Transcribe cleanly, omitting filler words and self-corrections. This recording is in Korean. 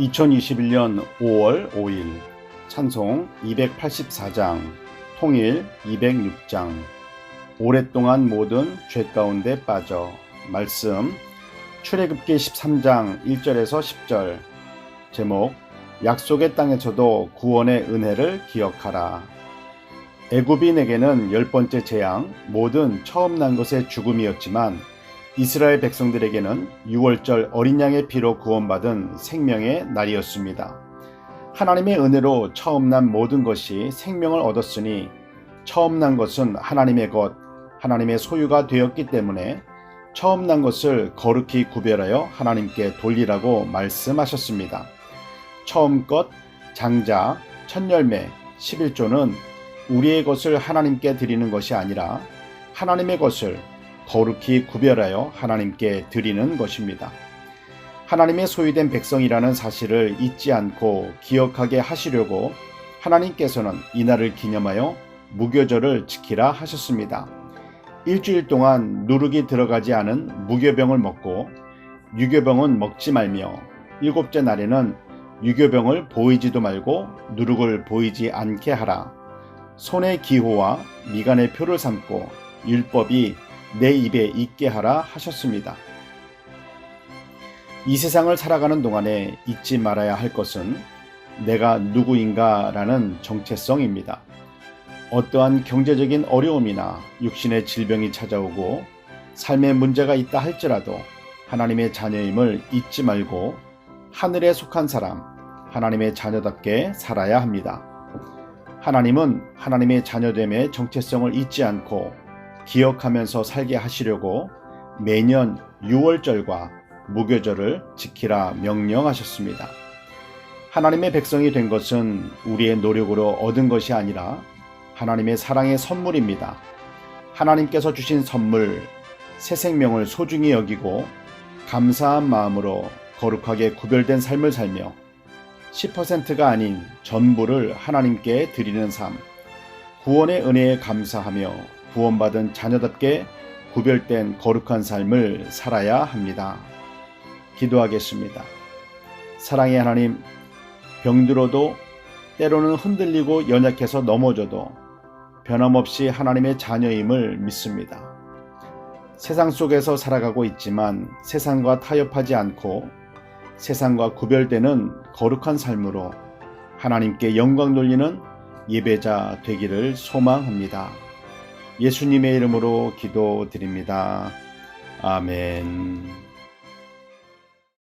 2021년 5월 5일 찬송 284장 통일 206장 오랫동안 모든 죄 가운데 빠져. 말씀 출애굽기 13장 1절에서 10절. 제목 약속의 땅에서도 구원의 은혜를 기억하라. 애굽인에게는 10번째 재앙, 모든 처음 난 것의 죽음이었지만 이스라엘 백성들에게는 6월절 어린 양의 피로 구원받은 생명의 날이었습니다. 하나님의 은혜로 처음 난 모든 것이 생명을 얻었으니 처음 난 것은 하나님의 것, 하나님의 소유가 되었기 때문에 처음 난 것을 거룩히 구별하여 하나님께 돌리라고 말씀하셨습니다. 처음 것, 장자, 첫 열매, 11조는 우리의 것을 하나님께 드리는 것이 아니라 하나님의 것을 거룩히 구별하여 하나님께 드리는 것입니다. 하나님의 소유된 백성이라는 사실을 잊지 않고 기억하게 하시려고 하나님께서는 이날을 기념하여 무교절을 지키라 하셨습니다. 일주일 동안 누룩이 들어가지 않은 무교병을 먹고 유교병은 먹지 말며 일곱째 날에는 유교병을 보이지도 말고 누룩을 보이지 않게 하라. 손의 기호와 미간의 표를 삼고 율법이 내 입에 있게 하라 하셨습니다. 이 세상을 살아가는 동안에 잊지 말아야 할 것은 내가 누구인가 라는 정체성입니다. 어떠한 경제적인 어려움이나 육신의 질병이 찾아오고 삶에 문제가 있다 할지라도 하나님의 자녀임을 잊지 말고 하늘에 속한 사람, 하나님의 자녀답게 살아야 합니다. 하나님은 하나님의 자녀됨의 정체성을 잊지 않고 기억하면서 살게 하시려고 매년 6월절과 무교절을 지키라 명령하셨습니다. 하나님의 백성이 된 것은 우리의 노력으로 얻은 것이 아니라 하나님의 사랑의 선물입니다. 하나님께서 주신 선물, 새 생명을 소중히 여기고 감사한 마음으로 거룩하게 구별된 삶을 살며 10%가 아닌 전부를 하나님께 드리는 삶, 구원의 은혜에 감사하며 구원받은 자녀답게 구별된 거룩한 삶을 살아야 합니다. 기도하겠습니다. 사랑의 하나님, 병들어도 때로는 흔들리고 연약해서 넘어져도 변함없이 하나님의 자녀임을 믿습니다. 세상 속에서 살아가고 있지만 세상과 타협하지 않고 세상과 구별되는 거룩한 삶으로 하나님께 영광 돌리는 예배자 되기를 소망합니다. 예수님의 이름으로 기도드립니다. 아멘.